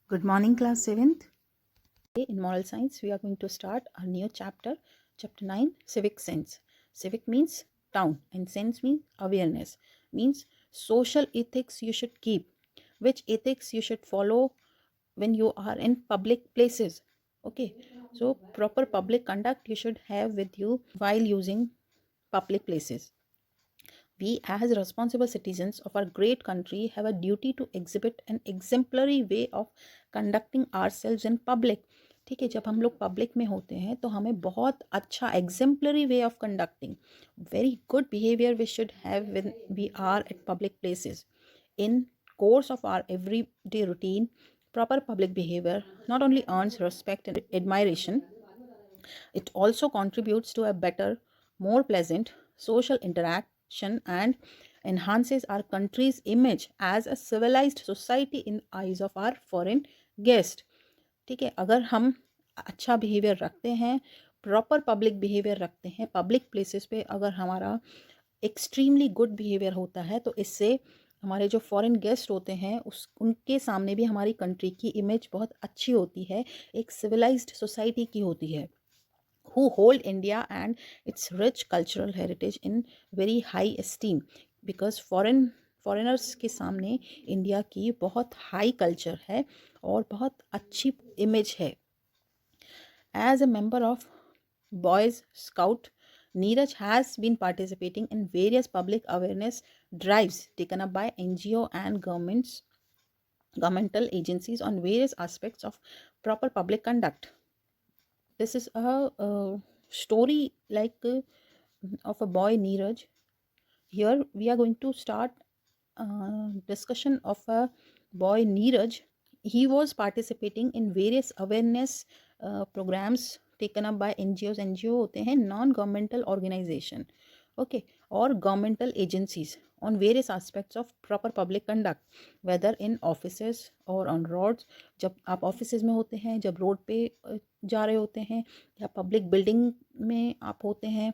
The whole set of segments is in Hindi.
Good morning, class 7th. In moral science, we are going to start our new chapter, chapter 9, civic sense. Civic means town and sense means awareness, means social ethics you should keep, which ethics you should follow when you are in public places. Okay, so proper public conduct you should have with you while using public places. We, as responsible citizens of our great country, have a duty to exhibit an exemplary way of conducting ourselves in public. ठीक है, जब हम लोग पब्लिक में होते हैं तो हमें बहुत अच्छा exemplary way of conducting very good behaviour we should have when we are at public places in course of our everyday routine. Proper public behavior not only earns respect and admiration, it also contributes to a better, more pleasant social interaction and enhances our country's image as a civilized society in eyes of our foreign guest. ठीक है, अगर हम अच्छा बिहेवियर रखते हैं, प्रॉपर पब्लिक बिहेवियर रखते हैं, पब्लिक प्लेसेस पे अगर हमारा एक्सट्रीमली गुड बिहेवियर होता है तो इससे हमारे जो फॉरेन गेस्ट होते हैं उनके सामने भी हमारी कंट्री की इमेज बहुत अच्छी होती है, एक सिविलाइज्ड सोसाइटी की होती है, who hold India and its rich cultural heritage in very high esteem, because foreigners के सामने इंडिया की बहुत हाई कल्चर है और बहुत अच्छी इमेज है. As a member of boys scout, Neeraj has been participating in various public awareness drives taken up by NGO and governmental agencies on various aspects of proper public conduct. This is a story like of a boy Neeraj. Here we are going to start discussion of a boy Neeraj. He was participating in various awareness programs taken up by NGOs. NGO होते हैं नॉन गवर्नमेंटल ऑर्गेनाइजेशन, ओके, और governmental agencies on various aspects of proper public conduct, whether in offices or on roads. जब आप ऑफिसेज में होते हैं, जब रोड पे जा रहे होते हैं, या पब्लिक बिल्डिंग में आप होते हैं,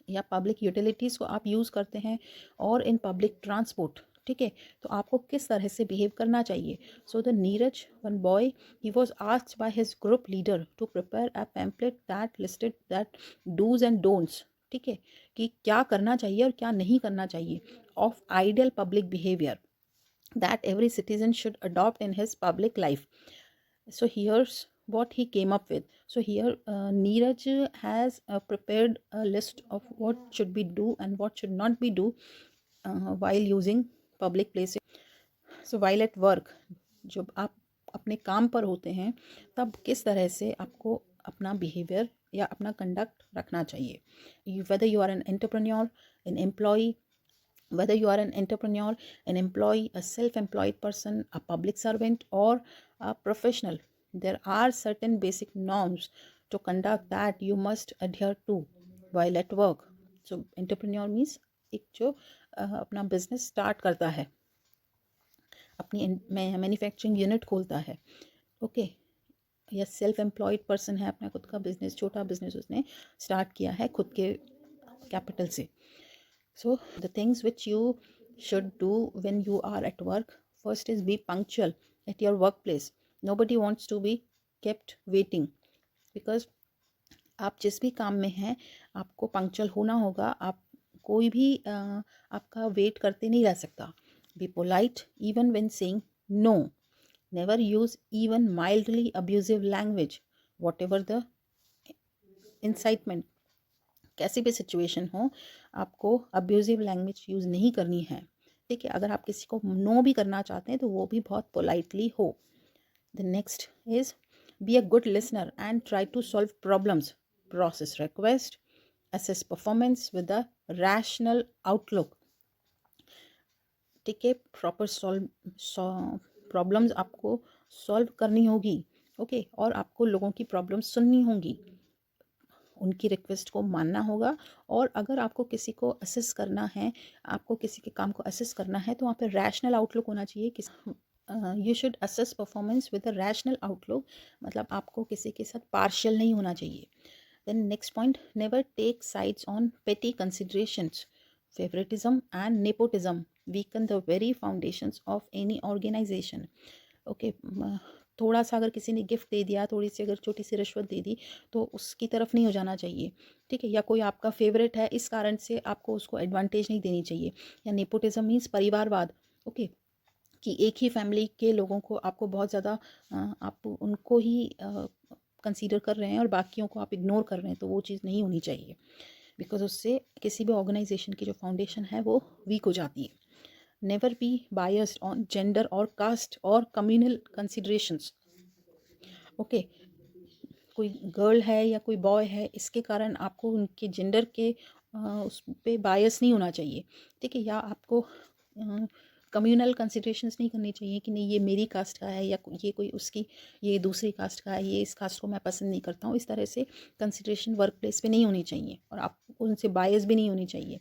या पब्लिक यूटिलिटीज़ को आप यूज़ करते हैं, और इन पब्लिक ट्रांसपोर्ट, ठीक है, तो आपको किस तरह से बिहेव करना चाहिए. So the Neeraj one boy, he was asked by his group leader to prepare a pamphlet that listed that dos and don'ts, ठीक है, कि क्या करना चाहिए और क्या नहीं करना चाहिए, of ideal public behaviour that every citizen should adopt in his public life. So here's what he came up with. So here Neeraj has prepared a list of what should be do and what should not be do while using public places. So while at work, जब आप अपने काम पर होते हैं तब किस तरह से आपको अपना बिहेवियर या अपना कंडक्ट रखना चाहिए. Whether you are an entrepreneur, an employee, whether you are an entrepreneur, an employee, a self-employed person, a public servant, or a professional, there are certain basic norms to conduct that you must adhere to while at work. So entrepreneur means एक जो अपना बिजनेस स्टार्ट करता है, अपनी मैन्युफैक्चरिंग यूनिट खोलता है, ओके, या सेल्फ एम्प्लॉयड पर्सन है, अपना खुद का बिजनेस, छोटा बिजनेस उसने स्टार्ट किया है खुद के कैपिटल से. So the things which you should do when you are at work, first is be punctual at your workplace. Nobody wants to be kept waiting, because आप जिस भी काम में हैं आपको पंक्चुअल होना होगा. आप कोई भी आपका वेट करते नहीं रह सकता. Be polite even when saying no. Never use even mildly abusive language, whatever the incitement. कैसी भी सिचुएशन हो, आपको अब्यूजिव लैंग्वेज यूज़ नहीं करनी है, ठीक है. अगर आप किसी को नो भी करना चाहते हैं तो वो भी बहुत पोलाइटली हो. The next is be a good listener and try to solve problems, process request, assess performance with a rational outlook, ठीक है. प्रॉपर प्रॉब्लम्स आपको सॉल्व करनी होगी, ओके, और आपको लोगों की प्रॉब्लम्स सुननी होंगी, उनकी रिक्वेस्ट को मानना होगा. और अगर आपको किसी को असेस करना है, आपको किसी के काम को असेस करना है, तो वहाँ पे रैशनल आउटलुक होना चाहिए. You should assess performance with a rational outlook, मतलब आपको किसी के साथ पार्शियल नहीं होना चाहिए. Then next point, never take sides on petty considerations. Favouritism and nepotism weaken the very foundations of any organization. Okay, थोड़ा सा अगर किसी ने गिफ्ट दे दिया, थोड़ी सी अगर छोटी सी रिश्वत दे दी, तो उसकी तरफ नहीं हो जाना चाहिए, ठीक है। या कोई आपका फेवरेट है, इस कारण से आपको उसको एडवांटेज नहीं देनी चाहिए। या नेपोटिज्म मीन्स परिवारवाद, ओके, कि एक ही फैमिली के लोगों को आपको बहुत ज़्यादा आप उनको ही कंसीडर कर रहे हैं और बाकियों को आप इग्नोर कर रहे हैं, तो वो चीज़ नहीं होनी चाहिए, बिकॉज उससे किसी भी ऑर्गेनाइजेशन की जो फाउंडेशन है वो वीक हो जाती है। Never be biased on gender और कास्ट और कम्युनल कंसिडरेशंस, ओके। कोई गर्ल है या कोई बॉय है, इसके कारण आपको उनके जेंडर के उस पे बायस नहीं होना चाहिए, ठीक है। या आपको कम्युनल कंसिडरेशंस नहीं करनी चाहिए कि नहीं ये मेरी कास्ट का है या ये कोई उसकी, ये दूसरी कास्ट का है, ये इस कास्ट को मैं पसंद नहीं करता हूँ, इस तरह से कंसिडरेशन वर्क प्लेस पे नहीं होनी चाहिए और आप उनसे बायस भी नहीं होनी चाहिए।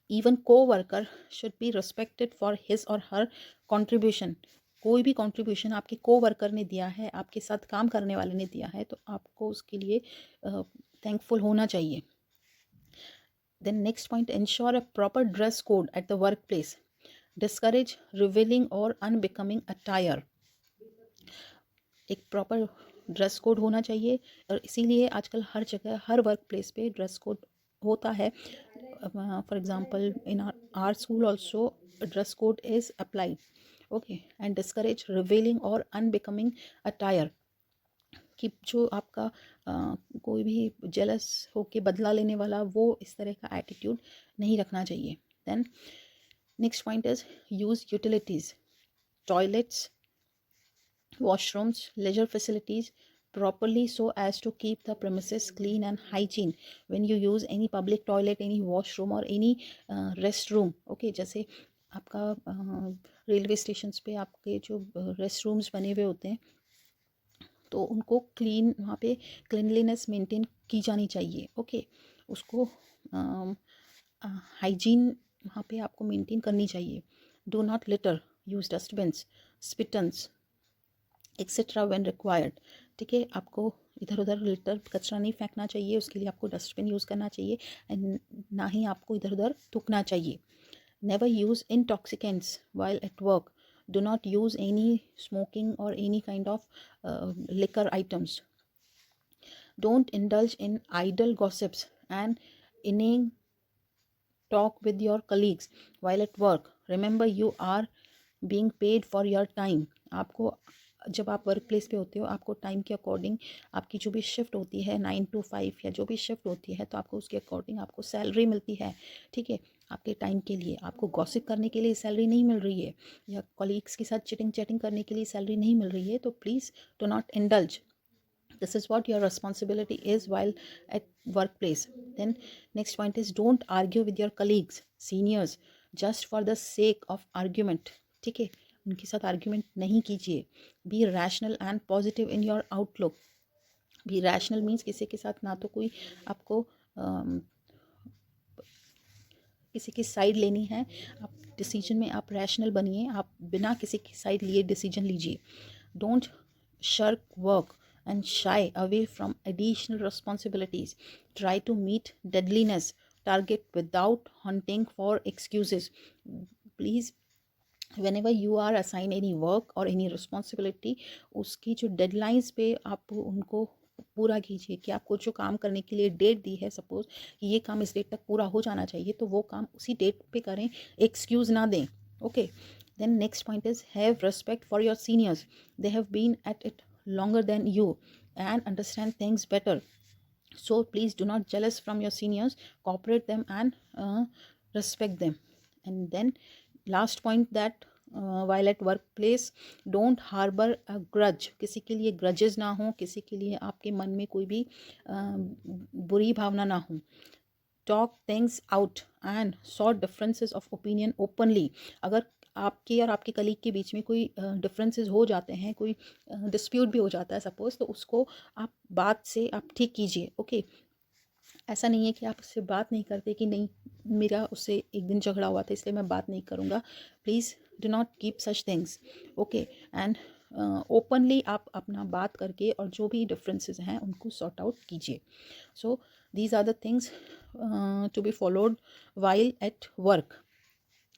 इवन को worker should be respected for his और हर कॉन्ट्रीब्यूशन। कोई भी कॉन्ट्रीब्यूशन आपके को वर्कर ने दिया है, आपके साथ काम करने वाले ने दिया है, तो आपको उसके लिए थैंकफुल होना चाहिए। Then next point, ensure a proper dress code at the work place, discourage revealing or unbecoming attire. एक प्रॉपर ड्रेस कोड होना चाहिए और इसीलिए आजकल हर जगह हर वर्क प्लेस पे ड्रेस कोड होता है। For example in our school also dress code is applied, okay. And discourage revealing or unbecoming attire, कि जो आपका कोई भी जेलस होके बदला लेने वाला, वो इस तरह का एटीट्यूड नहीं रखना चाहिए। Then next point is use utilities, toilets, washrooms, leisure facilities properly so as to keep the premises clean and hygiene. When you use any public toilet, any washroom or any restroom, okay, जैसे आपका रेलवे स्टेशन पे आपके जो रेस्ट रूम्स बने हुए होते हैं, तो उनको क्लीन, वहाँ पे क्लिनलीनेस मेंटेन की जानी चाहिए, ओके। उसको हाइजीन वहाँ पे आपको मेंटेन करनी चाहिए। Do not litter, use dustbins, spittoons etcetera when required, ठीक है। आपको इधर उधर लिटर कचरा नहीं फेंकना चाहिए, उसके लिए आपको डस्टबिन यूज़ करना चाहिए एंड ना ही आपको इधर उधर थूकना चाहिए। Never use intoxicants while at work, do not use any smoking और any kind of liquor items. Don't indulge in idle gossips and inning talk with your colleagues while at work. Remember you are being paid for your time. आपको जब आप वर्क प्लेस पे होते हो, आपको टाइम के अकॉर्डिंग आपकी जो भी शिफ्ट होती है 9 to 5 या जो भी शिफ्ट होती है, तो आपको उसके अकॉर्डिंग आपको सैलरी मिलती है, ठीक है। आपके टाइम के लिए आपको गॉसिप करने के लिए सैलरी नहीं मिल रही है, या कॉलीग्स के साथ चिटिंग चैटिंग करने के लिए सैलरी नहीं मिल रही है, तो please do not indulge. This is what your responsibility is while at workplace. Then next point is don't argue with your colleagues, seniors, just for the sake of argument, ठीक है। उनके साथ आर्ग्यूमेंट नहीं कीजिए। B rational and positive in your outlook. B rational means किसी के साथ ना तो कोई आपको किसी की साइड लेनी है, आप डिसीजन में आप रैशनल बनिए, आप बिना किसी की साइड लिए डिसीजन लीजिए। Don't shirk work and shy away from additional responsibilities. Try to meet deadliness target without hunting for excuses. Please, whenever you are assigned any work or any responsibility, उसकी जो डेडलाइंस पे आप उनको पूरा कीजिए, कि आपको जो काम करने के लिए डेट दी है, सपोज कि ये काम इस डेट तक पूरा हो जाना चाहिए, तो वो काम उसी डेट पे करें, एक्सक्यूज़ ना दें, okay. Then next point is have respect for your seniors. They have been at it longer than you and understand things better. So please do not jealous from your seniors, cooperate them and respect them. And then last point that while at workplace don't harbor a grudge. किसी के लिए grudges ना हो, किसी के लिए आपके मन में कोई भी बुरी भावना ना हो। Talk things out and sort differences of opinion openly. अगर आपके और आपके कलीग के बीच में कोई डिफरेंसेस हो जाते हैं, कोई डिस्प्यूट भी हो जाता है सपोज, तो उसको आप बात से आप ठीक कीजिए, ओके। ऐसा नहीं है कि आप उससे बात नहीं करते कि नहीं मेरा उससे एक दिन झगड़ा हुआ था इसलिए मैं बात नहीं करूँगा। Please do not keep such things, okay. And openly आप अपना बात करके और जो भी डिफरेंसेस हैं उनको सॉर्ट आउट कीजिए। सो these are the things to be followed while at work.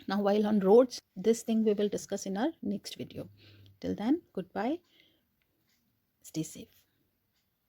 Now while on roads, this thing we will discuss in our next video. Till then, goodbye. Stay safe.